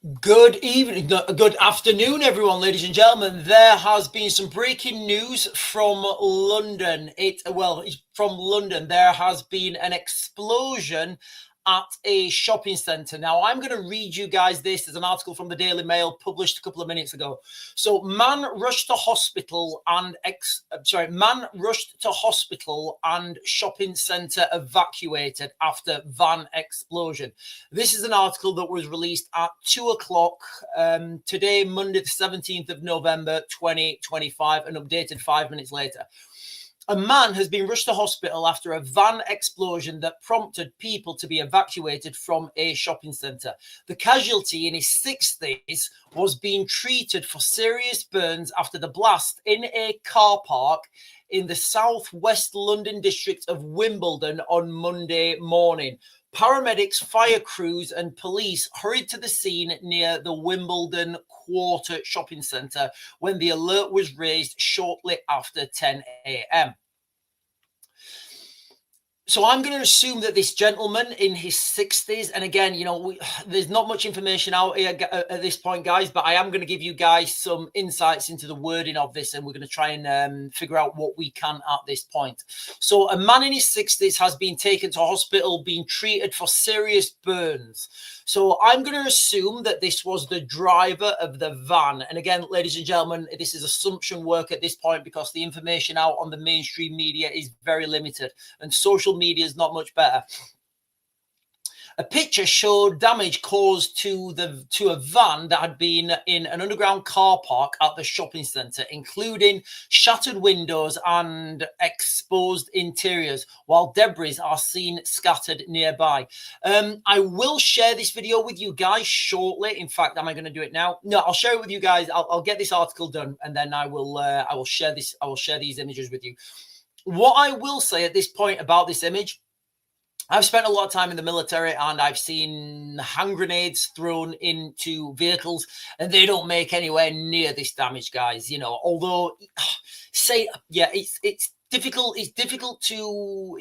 Good evening, good afternoon, everyone, ladies and gentlemen. There has been some breaking news from London. From London. There has been an explosion at a shopping centre. Now, I'm going to read you guys this as an article from the Daily Mail published a couple of minutes ago. So, man rushed to hospital and shopping centre evacuated after van explosion. This is an article that was released at 2 o'clock today, Monday, the 17th of November, 2025, and updated 5 minutes later. A man has been rushed to hospital after a van explosion that prompted people to be evacuated from a shopping centre. The casualty, in his 60s, was being treated for serious burns after the blast in a car park in the southwest London district of Wimbledon on Monday morning. Paramedics, fire crews and police hurried to the scene near the Wimbledon Quarter shopping centre when the alert was raised shortly after 10 a.m. So I'm going to assume that this gentleman in his 60s, and again, there's not much information out here at this point, guys, but I am going to give you guys some insights into the wording of this, and we're going to try and figure out what we can at this point. So a man in his 60s has been taken to hospital, being treated for serious burns. So I'm going to assume that this was the driver of the van. And again, ladies and gentlemen, this is assumption work at this point because the information out on the mainstream media is very limited and social media is not much better. A picture showed damage caused to a van that had been in an underground car park at the shopping centre, including shattered windows and exposed interiors, while debris are seen scattered nearby. I will share this video with you guys shortly. In fact, am I going to do it now? No, I'll share it with you guys. I'll get this article done, and then I will share this. I will share these images with you. What I will say at this point about this image, I've spent a lot of time in the military and I've seen hand grenades thrown into vehicles and they don't make anywhere near this damage, guys. Although it's difficult. It's difficult to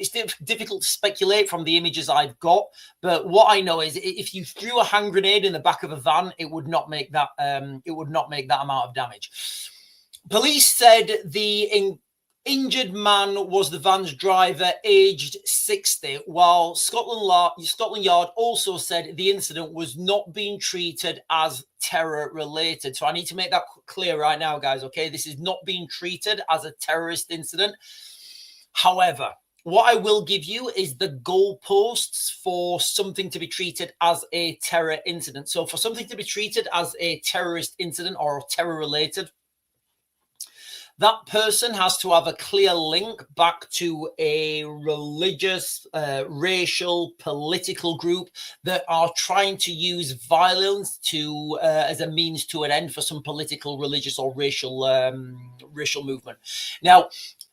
speculate from the images I've got. But what I know is if you threw a hand grenade in the back of a van, it would not make that. It would not make that amount of damage. Police said the injured man was the van's driver, aged 60, while Scotland Yard also said the incident was not being treated as terror-related. So I need to make that clear right now, guys, okay? This is not being treated as a terrorist incident. However, what I will give you is the goalposts for something to be treated as a terror incident. So for something to be treated as a terrorist incident or terror-related, that person has to have a clear link back to a religious, racial, political group that are trying to use violence as a means to an end for some political, religious, or racial movement. Now,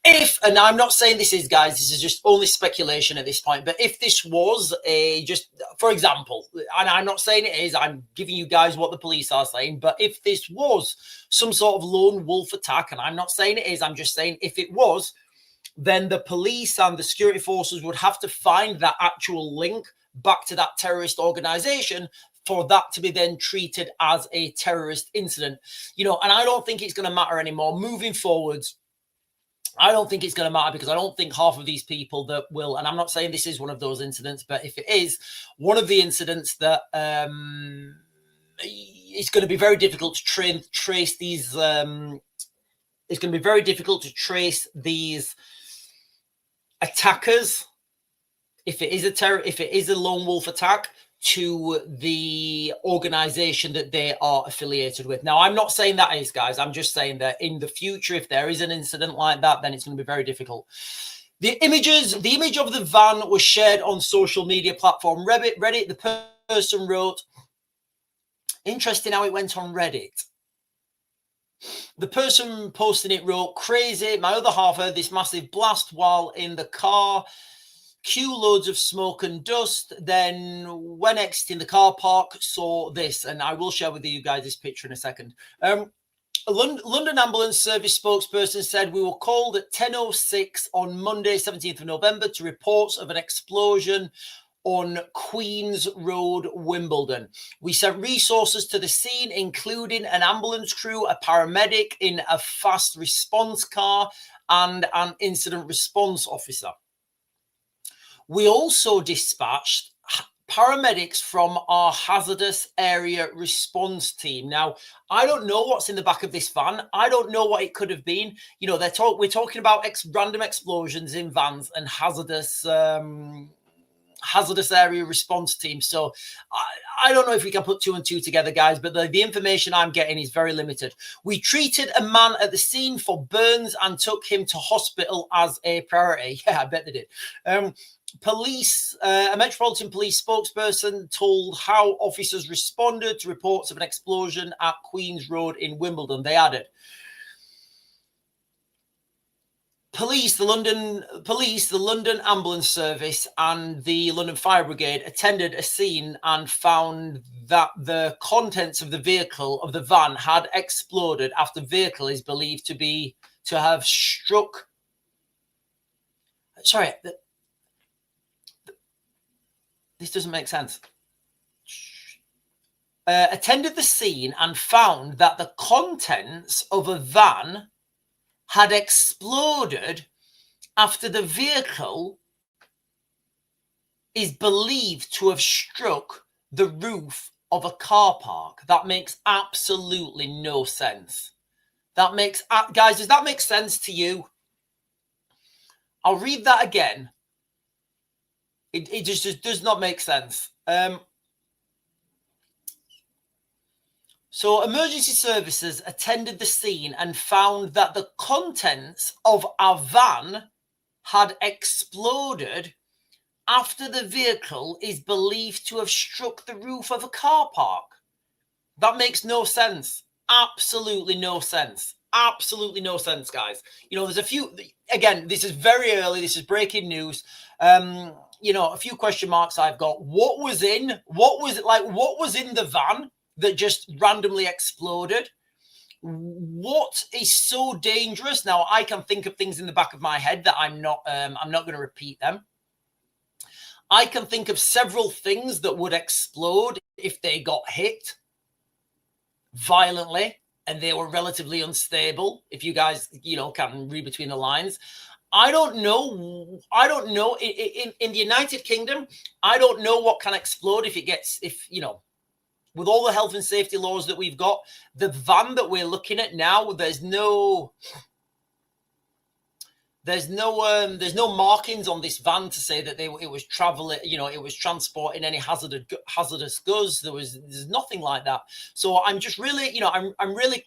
and I'm not saying this is, guys, this is just only speculation at this point, but if this was for example, and I'm not saying it is, I'm giving you guys what the police are saying, but if this was some sort of lone wolf attack, and I'm not saying it is, I'm just saying if it was, then the police and the security forces would have to find that actual link back to that terrorist organization for that to be then treated as a terrorist incident. And I don't think it's going to matter anymore moving forwards. I don't think it's going to matter because I don't think half of these people that will, and I'm not saying this is one of those incidents, but if it is one of the incidents that it's going to be very difficult to trace these. It's going to be very difficult to trace these attackers. If it is a lone wolf attack, to the organization that they are affiliated with. Now, I'm not saying that is, guys. I'm just saying that in the future, if there is an incident like that, then it's going to be very difficult. The image of the van was shared on social media platform Reddit. The person wrote, interesting how it went on Reddit. The person posting it wrote, crazy, my other half heard this massive blast while in the car. Cue loads of smoke and dust. Then when exiting the car park, saw this. And I will share with you guys this picture in a second. A London Ambulance Service spokesperson said, we were called at 10:06 on Monday, 17th of November, to reports of an explosion on Queen's Road, Wimbledon. We sent resources to the scene, including an ambulance crew, a paramedic in a fast response car, and an incident response officer. We also dispatched paramedics from our hazardous area response team. Now, I don't know what's in the back of this van. I don't know what it could have been. You know, we're talking about random explosions in vans and hazardous area response team. So I don't know if we can put 2 and 2 together, guys, but the information I'm getting is very limited. We treated a man at the scene for burns and took him to hospital as a priority. Yeah, I bet they did. A Metropolitan Police spokesperson told how officers responded to reports of an explosion at Queen's Road in Wimbledon. They added, the London Ambulance Service and the London Fire Brigade attended a scene and found that the contents of the van had exploded after the vehicle is believed to have struck. Sorry, this doesn't make sense. Attended the scene and found that the contents of a van had exploded after the vehicle is believed to have struck the roof of a car park. That makes absolutely no sense. Guys, does that make sense to you? I'll read that again. It just does not make sense. So emergency services attended the scene and found that the contents of a van had exploded after the vehicle is believed to have struck the roof of a car park. That makes no sense. Absolutely no sense. Absolutely no sense, guys. You know, there's a few, again, this is very early. This is breaking news. You know, a few question marks I've got. What was in the van that just randomly exploded? What is so dangerous? Now, I can think of things in the back of my head that I'm not going to repeat them. I can think of several things that would explode if they got hit violently and they were relatively unstable. If you guys, you know, can read between the lines. I don't know. In the United Kingdom, I don't know what can explode if you know, with all the health and safety laws that we've got, the van that we're looking at now, there's no markings on this van to say that it was traveling, you know, it was transporting any hazardous goods. There's nothing like that. So I'm just really, you know, I'm really.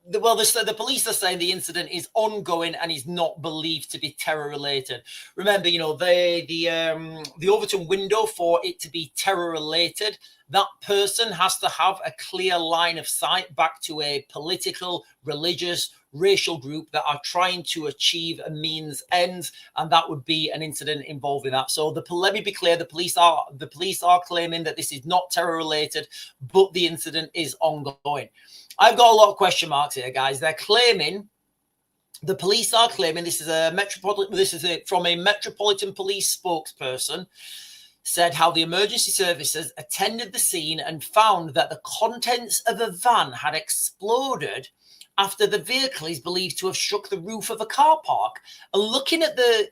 Well, the police are saying the incident is ongoing and is not believed to be terror related. Remember, you know, the Overton window for it to be terror related, that person has to have a clear line of sight back to a political, religious, racial group that are trying to achieve a means ends, and that would be an incident involving that. So let me be clear: the police are claiming that this is not terror related, but the incident is ongoing. I've got a lot of question marks here, guys. The police are claiming, this is from a Metropolitan Police spokesperson, said how the emergency services attended the scene and found that the contents of a van had exploded after the vehicle is believed to have struck the roof of a car park. And looking at the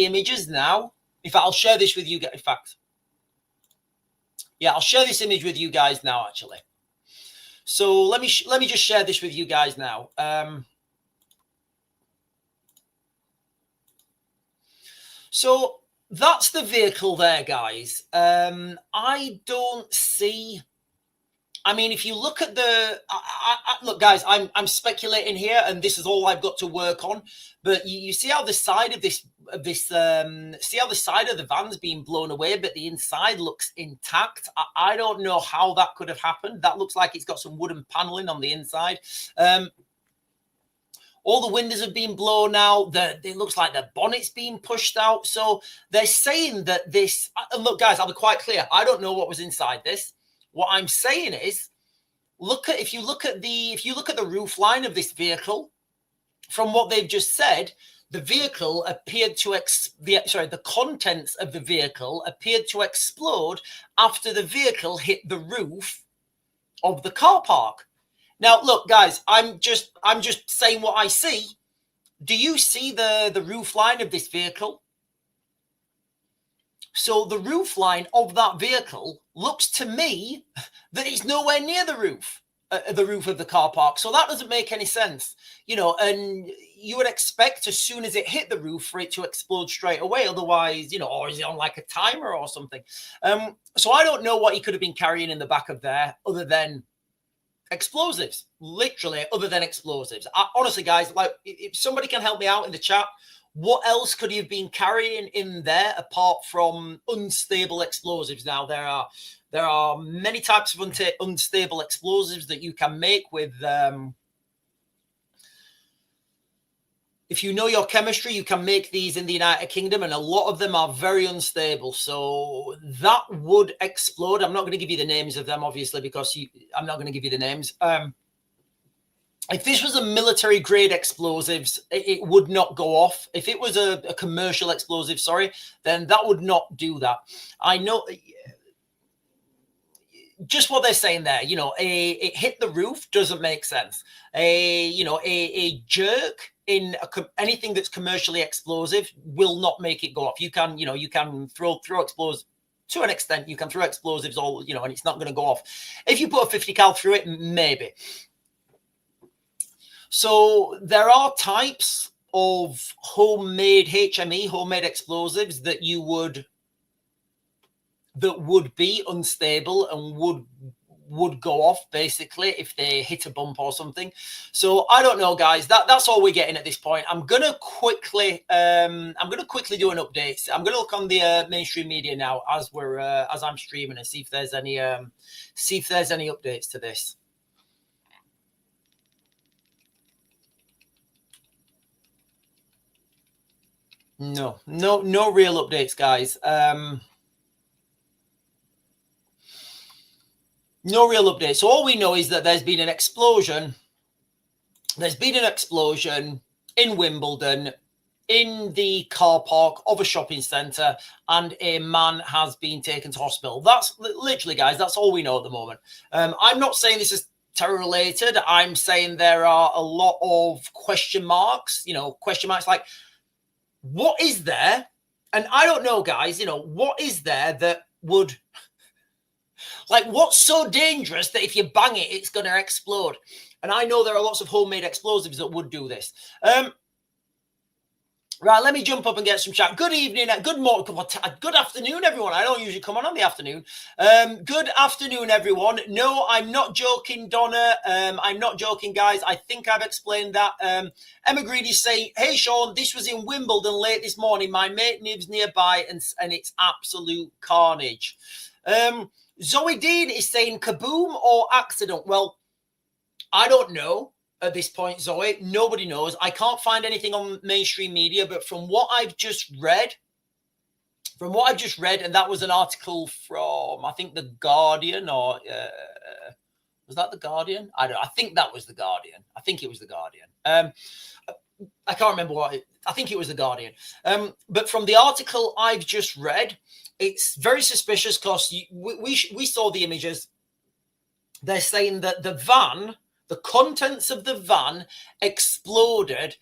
images now, in fact, I'll share this with you. In fact, yeah, I'll share this image with you guys now, actually. So let me just share this with you guys now. So that's the vehicle there, guys. I don't see. I mean, if you look at look, guys, I'm speculating here, and this is all I've got to work on. But you see how the side of see how the side of the van's being blown away, but the inside looks intact. I don't know how that could have happened. That looks like it's got some wooden paneling on the inside. All the windows have been blown out. It looks like the bonnet's being pushed out. So they're saying that this. And look, guys, I'll be quite clear. I don't know what was inside this. What I'm saying is, if you look at the roof line of this vehicle, from what they've just said, the vehicle appeared to the contents of the vehicle appeared to explode after the vehicle hit the roof of the car park. Now, look, guys, I'm just saying what I see. Do you see the roof line of this vehicle? So the roof line of that vehicle looks to me that it's nowhere near the roof of the car park. So that doesn't make any sense, you know, and you would expect as soon as it hit the roof for it to explode straight away. Otherwise, you know, or is it on like a timer or something? So I don't know what he could have been carrying in the back of there other than explosives, literally other than explosives. Honestly, guys, like if somebody can help me out in the chat, what else could he have been carrying in there apart from unstable explosives? Now, there are many types of unstable explosives that you can make with, if you know your chemistry, you can make these in the United Kingdom, and a lot of them are very unstable. So that would explode. I'm not going to give you the names of them, obviously, because I'm not going to give you the names. If this was a military grade explosives, it would not go off. If it was a commercial explosive, then that would not do that. I know just what they're saying there, you know, it hit the roof doesn't make sense. A jerk in anything that's commercially explosive will not make it go off. You can throw explosives to an extent. You can throw explosives all, you know, and it's not going to go off. If you put a 50 cal through it, maybe. So there are types of homemade HME, homemade explosives that would be unstable and would go off basically if they hit a bump or something. So I don't know, guys. That's all we're getting at this point. I'm gonna quickly do an update. I'm gonna look on the mainstream media now as I'm streaming and see if there's any updates to this. No real updates, guys. No real updates. So all we know is that there's been an explosion. There's been an explosion in Wimbledon in the car park of a shopping centre, and a man has been taken to hospital. That's literally, guys, that's all we know at the moment. I'm not saying this is terror related. I'm saying there are a lot of question marks, like, what is there? And I don't know, guys, what is there that would, like, what's so dangerous that if you bang it, it's going to explode? And I know there are lots of homemade explosives that would do this. Right, let me jump up and get some chat. Good evening, good morning, good afternoon, everyone. I don't usually come on the afternoon. Good afternoon, everyone. No, I'm not joking, Donna. I'm not joking, guys. I think I've explained that. Emma Greedy's saying, hey, Sean, this was in Wimbledon late this morning. My mate lives nearby, and it's absolute carnage. Zoe Dean is saying kaboom or accident. Well, I don't know. At this point, Zoe, nobody knows. I can't find anything on mainstream media, but from what I've just read, and that was an article from, I think, The Guardian, or was that The Guardian? I think that was The Guardian. I think it was The Guardian. I can't remember I think it was The Guardian. But from the article I've just read, it's very suspicious because we saw the images. They're saying that the contents of the van exploded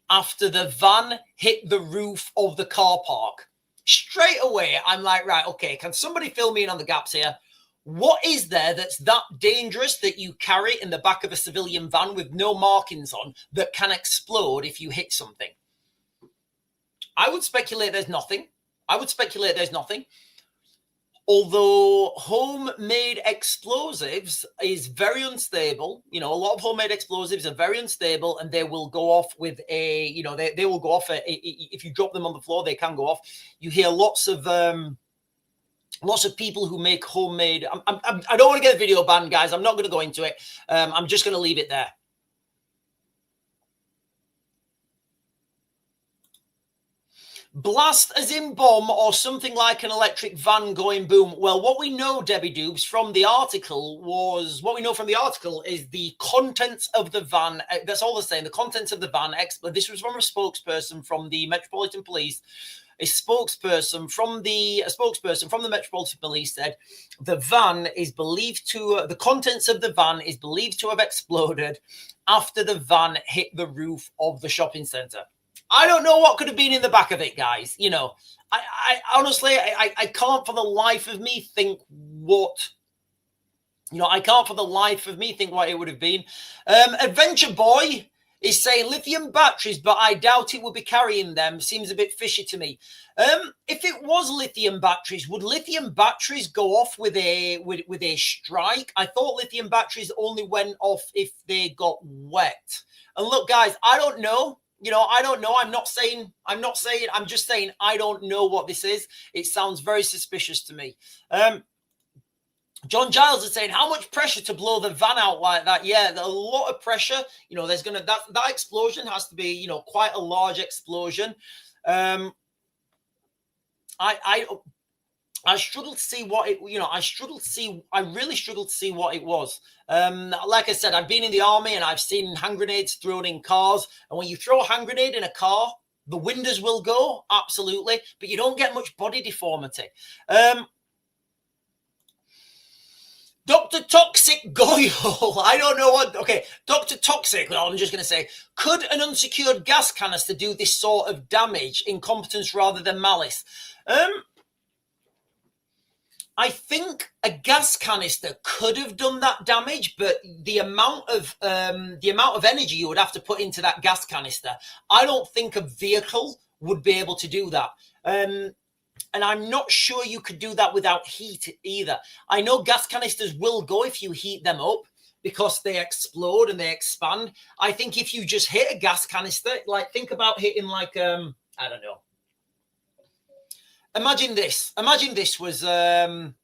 after the van hit the roof of the car park. Straight away, I'm like, right, okay, can somebody fill me in on the gaps here? What is there that's that dangerous that you carry in the back of a civilian van with no markings on that can explode if you hit something? I would speculate there's nothing. Although homemade explosives is very unstable, a lot of homemade explosives are very unstable, and they will go off with they will go off. If you drop them on the floor, they can go off. You hear lots of people who make homemade. I don't want to get a video banned, guys. I'm not going to go into it. I'm just going to leave it there. Blast as in bomb or something like an electric van going boom. Well, what we know, Debbie Doobs, from the article is the contents of the van. That's all they're saying. The contents of the van. This was from a spokesperson from the Metropolitan Police. A spokesperson from the Metropolitan Police said the contents of the van is believed to have exploded after the van hit the roof of the shopping centre. I don't know what could have been in the back of it, guys. You know, I honestly, I can't for the life of me think what, I can't for the life of me think what it would have been. Adventure Boy is saying lithium batteries, but I doubt it would be carrying them. Seems a bit fishy to me. If it was lithium batteries, would lithium batteries go off with a strike? I thought lithium batteries only went off if they got wet. And look, guys, I don't know. I don't know. I'm just saying I don't know what this is. It sounds very suspicious to me. John Giles is saying, how much pressure to blow the van out like that? Yeah, a lot of pressure. There's going to, that explosion has to be, quite a large explosion. I struggled to see what it, I really struggled to see what it was. Like I said, I've been in the army and I've seen hand grenades thrown in cars. And when you throw a hand grenade in a car, the windows will go, absolutely, but you don't get much body deformity. Dr. Toxic Goyle, I don't know what, okay, Dr. Toxic, well, I'm just going to say, could an unsecured gas canister do this sort of damage, incompetence rather than malice? I think a gas canister could have done that damage, but the amount of energy you would have to put into that gas canister, I don't think a vehicle would be able to do that. And I'm not sure you could do that without heat either. I know gas canisters will go if you heat them up because they explode and they expand. I think if you just hit a gas canister, like think about hitting like, I don't know. Imagine this was like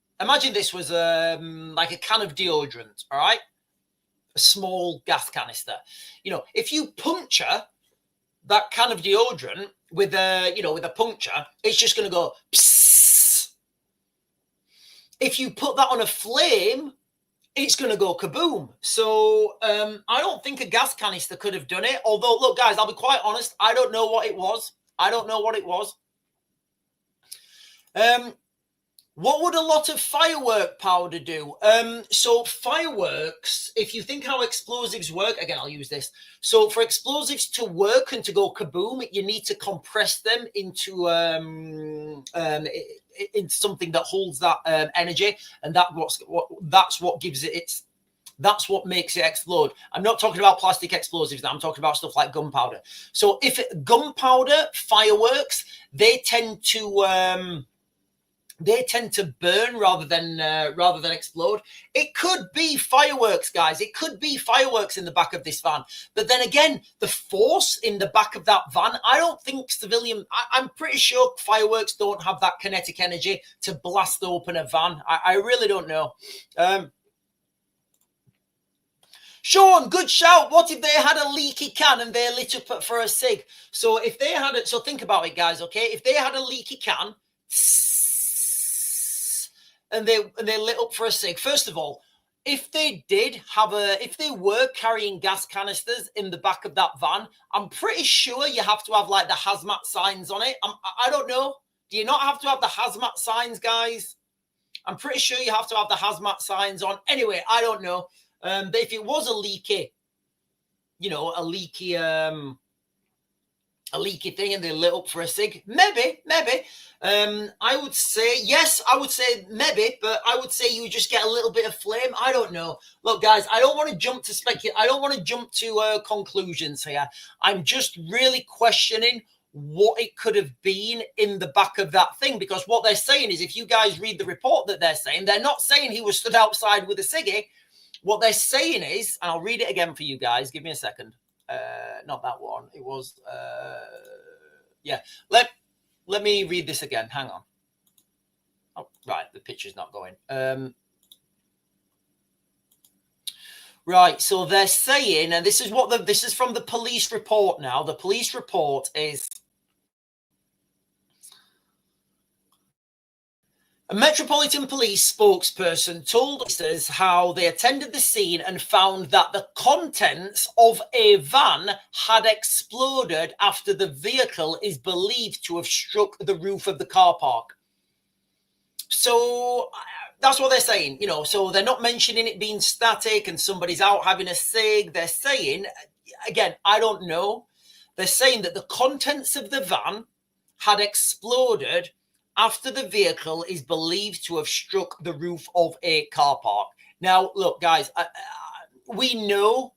a can of deodorant, all right? A small gas canister. If you puncture that can of deodorant with a puncture, it's just going to go psss. If you put that on a flame, it's going to go kaboom. So I don't think a gas canister could have done it. Although, look, guys, I'll be quite honest. I don't know what it was. What would a lot of firework powder do? So fireworks, if you think how explosives work, again, I'll use this. So for explosives to work and to go kaboom, you need to compress them into something that holds that energy, and that's what gives it that's what makes it explode. I'm not talking about plastic explosives now. I'm talking about stuff like gunpowder. So if gunpowder, fireworks, they tend to burn rather than explode. It could be fireworks, guys. It could be fireworks in the back of this van. But then again, the force in the back of that van, I don't think I'm pretty sure fireworks don't have that kinetic energy to blast open a van. I really don't know. Sean, good shout. What if they had a leaky can and they lit up for a cig? So if they had it, so think about it, guys, okay? If they had a leaky can and they lit up for a cig, first of all, if they were carrying gas canisters in the back of that van, I'm pretty sure you have to have like the hazmat signs on it. I don't know. Do you not have to have the hazmat signs, guys? I'm pretty sure you have to have the hazmat signs on. Anyway, I don't know. But if it was a leaky thing and they lit up for a cig, maybe. I would say, yes, I would say maybe, but I would say you would just get a little bit of flame. I don't know. Look, guys, I don't want to jump to speculate. I don't want to jump to conclusions here. I'm just really questioning what it could have been in the back of that thing, because what they're saying is, if you guys read the report that they're not saying he was stood outside with a ciggy. What they're saying is, and I'll read it again for you guys. Give me a second. Not that one. It was, yeah. Let me read this again. Hang on. Oh, right. The picture's not going. Right. So they're saying, and this is from the police report now. The police report is, A Metropolitan Police spokesperson told officers how they attended the scene and found that the contents of a van had exploded after the vehicle is believed to have struck the roof of the car park. So that's what they're saying, you know, so they're not mentioning it being static and somebody's out having a cig. They're saying, again, I don't know. They're saying that the contents of the van had exploded after the vehicle is believed to have struck the roof of a car park. Now, look, guys, we know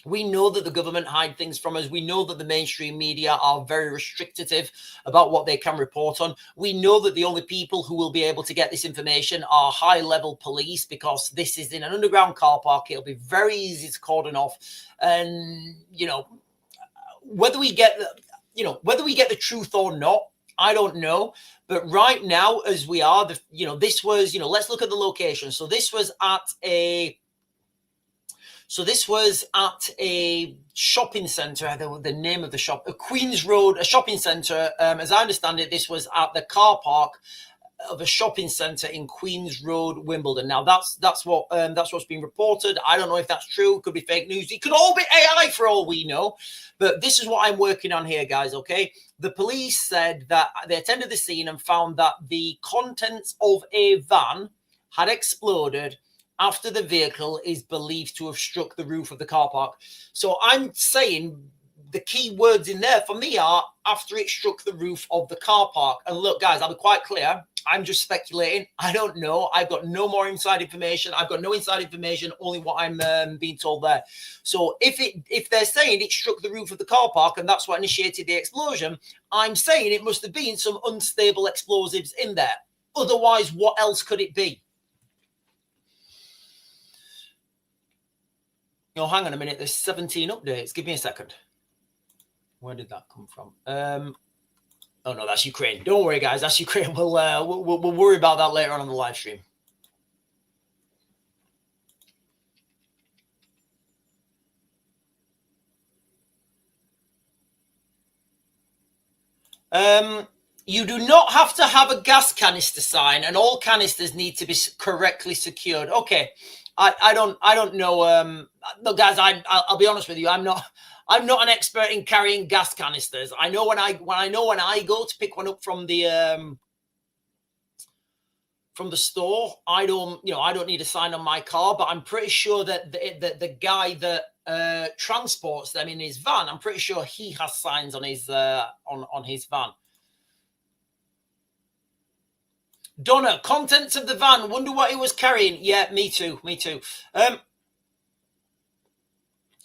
that the government hide things from us. We know that the mainstream media are very restrictive about what they can report on. We know that the only people who will be able to get this information are high-level police, because this is in an underground car park. It'll be very easy to cordon off. And, you know, whether we get the truth or not, I don't know. But right now, as we are, this was, let's look at the location. So this was at a shopping centre. The name of the shop, Queens Road, a shopping centre. As I understand it, this was at the car park of a shopping centre in Queens Road, Wimbledon. Now that's what's been reported. I don't know if that's true. It could be fake news. It could all be AI for all we know. But this is what I'm working on here, guys. Okay, the police said that they attended the scene and found that the contents of a van had exploded after the vehicle is believed to have struck the roof of the car park. So I'm saying the key words in there for me are after it struck the roof of the car park. And look, guys, I'll be quite clear. I'm just speculating. I don't know. I've got no more inside information. I've got no inside information, only what I'm being told there. So if they're saying it struck the roof of the car park and that's what initiated the explosion, I'm saying it must have been some unstable explosives in there. Otherwise, what else could it be? Oh, hang on a minute. There's 17 updates. Give me a second. Where did that come from? Oh no, that's Ukraine. Don't worry, guys. That's Ukraine. We'll worry about that later on in the live stream. You do not have to have a gas canister sign, and all canisters need to be correctly secured. Okay, I don't know. Look, guys, I'll be honest with you. I'm not an expert in carrying gas canisters. I know when I go to pick one up from the store, I don't need a sign on my car, but I'm pretty sure that the guy that transports them in his van, I'm pretty sure he has signs on his on his van. Donna, contents of the van. Wonder what he was carrying. Yeah, me too.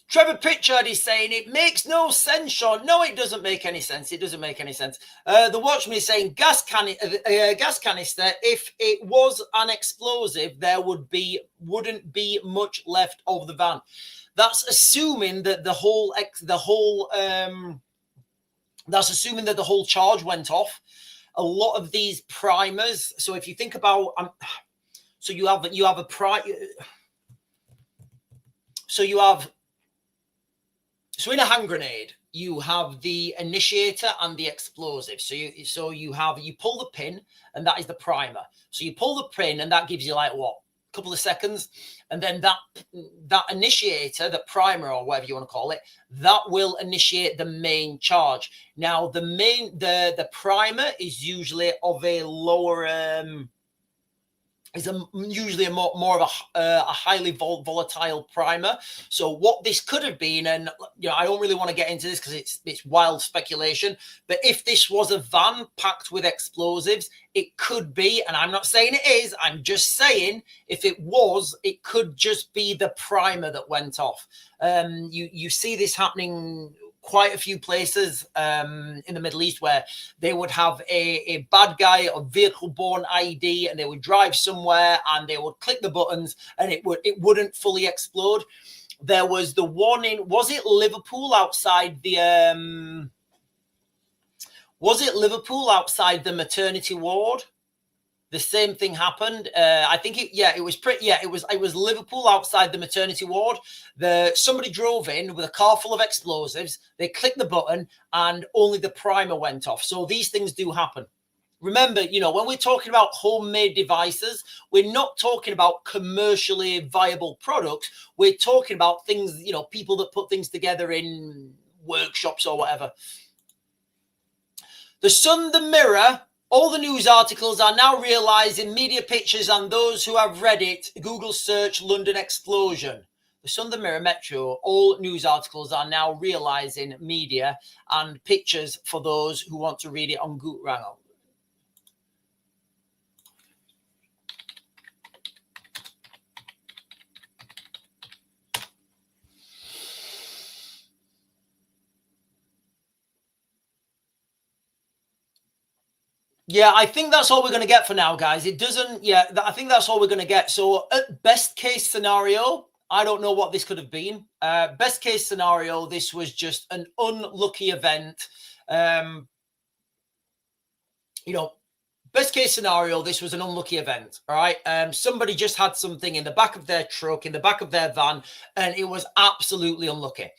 Trevor Pritchard is saying it makes no sense, Sean. No, it doesn't make any sense. It doesn't make any sense. The Watchman is saying gas canister. If it was an explosive, there wouldn't be much left of the van. That's assuming that the whole charge went off. A lot of these primers. So if you think about, so you have a So in a hand grenade, you have the initiator and the explosive. So you pull the pin, and that is the primer. So you pull the pin, and that gives you like what, a couple of seconds, and then that initiator, the primer or whatever you want to call it, that will initiate the main charge. Now the primer is usually of a lower usually more of a highly volatile primer. So what this could have been, and I don't really want to get into this because it's wild speculation, but if this was a van packed with explosives, it could be, and I'm not saying it is, I'm just saying if it was, it could just be the primer that went off. You see this happening quite a few places in the Middle East where they would have a bad guy or vehicle-borne ID, and they would drive somewhere and they would click the buttons and it wouldn't fully explode. There was the one in, was it Liverpool outside the maternity ward? The same thing happened. I think it was Liverpool outside the maternity ward. Somebody drove in with a car full of explosives. They clicked the button and only the primer went off. So these things do happen. remember, you know, when we're talking about homemade devices, we're not talking about commercially viable products. We're talking about things, you know, people that put things together in workshops or whatever. The Sun, the Mirror, all the news articles are now realizing media pictures, and those who have read it, Google search London explosion. The Sun, the Mirror, Metro, all news articles are now realizing media and pictures for those who want to read it on Google. Yeah, I think that's all we're going to get for now, guys. It doesn't, yeah, I think that's all we're going to get. So at best case scenario, I don't know what this could have been. Best case scenario, this was just an unlucky event. You know, best case scenario, this was an unlucky event, all right? Somebody just had something in the back of their truck, in the back of their van, and it was absolutely unlucky.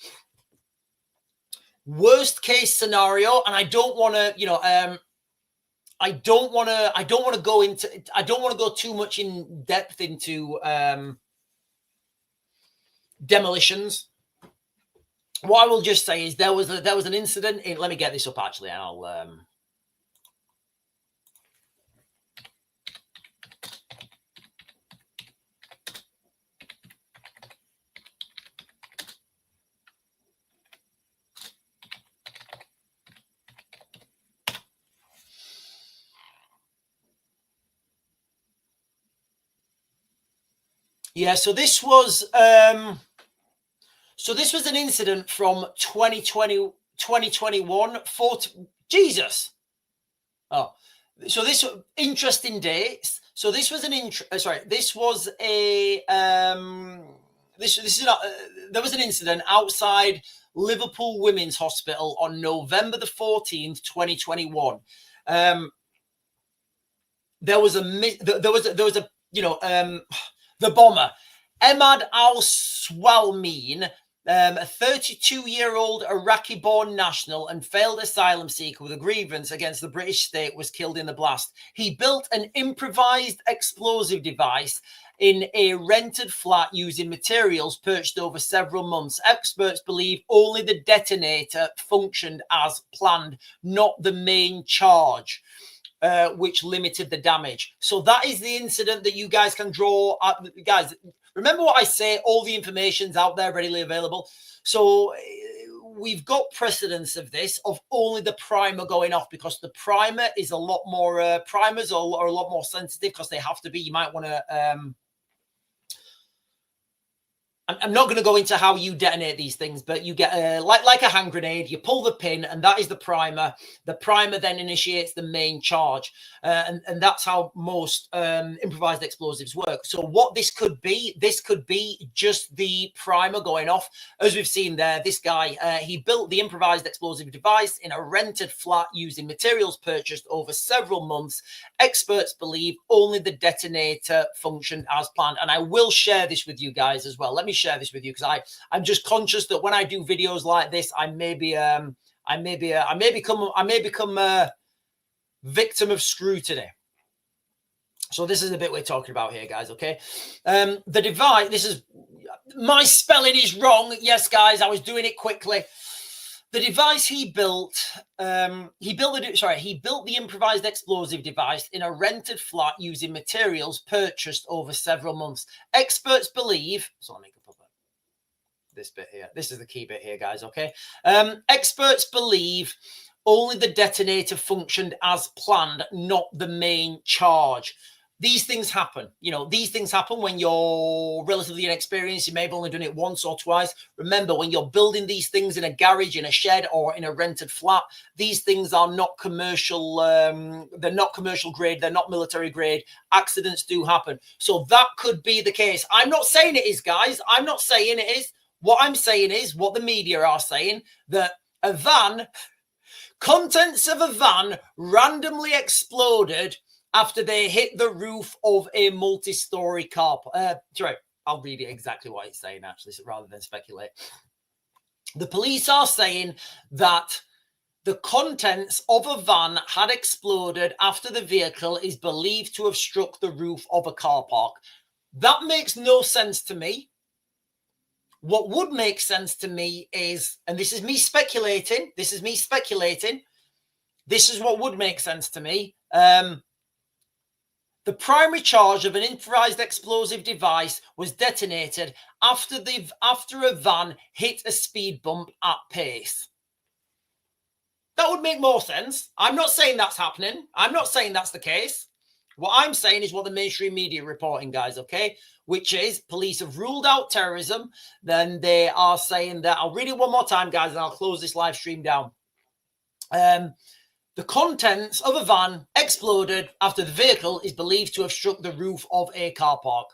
Worst case scenario, and I don't want to, you know, I don't want to go too much in depth into demolitions. What I will just say is there was an incident in, let me get this up actually, and I'll yeah, so this was an incident from 2021. Jesus. Oh, so this interesting dates. So this was this was a there was an incident outside Liverpool Women's Hospital on November the 14th, 2021. There was a you know, the bomber, Ahmad al-Swalmeen, a 32-year-old Iraqi-born national and failed asylum seeker with a grievance against the British state, was killed in the blast. He built an improvised explosive device in a rented flat using materials purchased over several months. Experts believe only the detonator functioned as planned, not the main charge, which limited the damage. So that is the incident that you guys can draw. Guys, remember what I say, all the information's out there readily available. So we've got precedence of this, of only the primer going off, because the primer is a lot more, primers are a lot more sensitive because they have to be. You might want to, I'm not going to go into how you detonate these things, but you get like a hand grenade. You pull the pin, and that is the primer. The primer then initiates the main charge, and that's how most improvised explosives work. So what this could be just the primer going off. As we've seen there, this guy, he built the improvised explosive device in a rented flat using materials purchased over several months. Experts believe only the detonator functioned as planned. And I will share this with you guys as well. Let me share this with you, because I'm just conscious that when I do videos like this, I may become a victim of scrutiny. So this is the bit we're talking about here, guys. Okay, the device. This is my spelling is wrong. Yes, guys, I was doing it quickly. The device he built, he built the improvised explosive device in a rented flat using materials purchased over several months. Experts believe. So let me put this bit here. This is the key bit here, guys. Okay. Experts believe only the detonator functioned as planned, not the main charge. These things happen. You know, these things happen when you're relatively inexperienced. You may have only done it once or twice. Remember, when you're building these things in a garage, in a shed, or in a rented flat, these things are not commercial. They're not commercial grade. They're not military grade. Accidents do happen. So that could be the case. I'm not saying it is, guys. I'm not saying it is. What I'm saying is what the media are saying, that a van, contents of a van randomly exploded after they hit the roof of a multi-story car. Sorry, I'll read it exactly what it's saying, actually, so rather than speculate. The police are saying that the contents of a van had exploded after the vehicle is believed to have struck the roof of a car park. That makes no sense to me. What would make sense to me is, and this is me speculating, this is what would make sense to me. The primary charge of an improvised explosive device was detonated after a van hit a speed bump at pace. That would make more sense. I'm not saying that's happening. I'm not saying that's the case. What I'm saying is what the mainstream media are reporting, guys, okay? Which is police have ruled out terrorism. Then they are saying that, I'll read it one more time, guys, and I'll close this live stream down. The contents of a van exploded after the vehicle is believed to have struck the roof of a car park.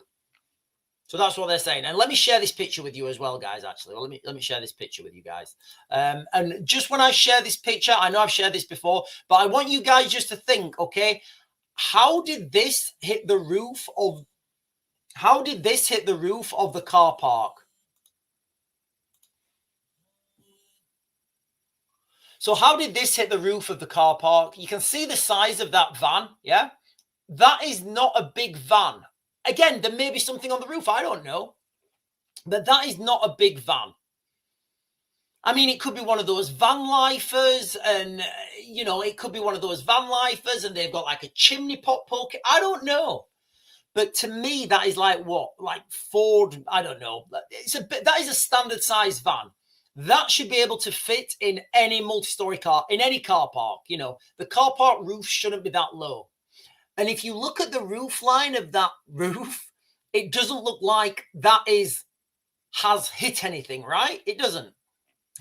So that's what they're saying. And let me share this picture with you as well, guys, actually. Well, let me share this picture with you guys. And just when I share this picture, I know I've shared this before, but I want you guys just to think, okay, how did this hit the roof of the car park? So how did this hit the roof of the car park? You can see the size of that van, yeah? That is not a big van. Again, there may be something on the roof, I don't know. But that is not a big van. I mean, it could be one of those van lifers and, you know, it could be one of those van lifers and they've got like a chimney pot poke. I don't know. But to me, that is like what? Like Ford, I don't know. That is a standard size van. That should be able to fit in any multi-story car, in any car park. You know, the car park roof shouldn't be that low. And if you look at the roof line of that roof, it doesn't look like that has hit anything, right? It doesn't.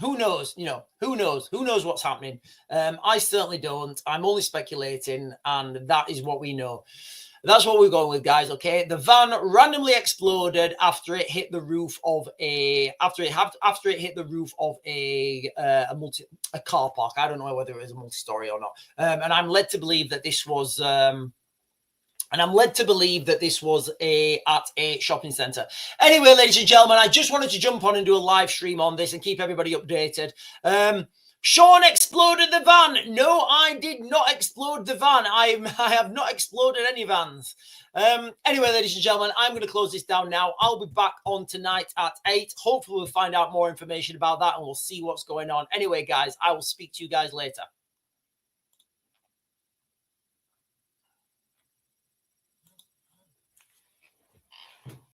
Who knows? You know, who knows? Who knows what's happening? I certainly don't. I'm only speculating, and that is what we know. That's what we're going with, guys. Okay, the van randomly exploded after it hit the roof of a car park. I don't know whether it was a multi-story or not. And I'm led to believe that this was. At a shopping centre. Anyway, ladies and gentlemen, I just wanted to jump on and do a live stream on this and keep everybody updated. Sean exploded the van. No, I did not explode the van. I have not exploded any vans. Anyway, ladies and gentlemen, I'm going to close this down now. I'll be back on tonight at 8. Hopefully, we'll find out more information about that and we'll see what's going on. Anyway, guys, I will speak to you guys later.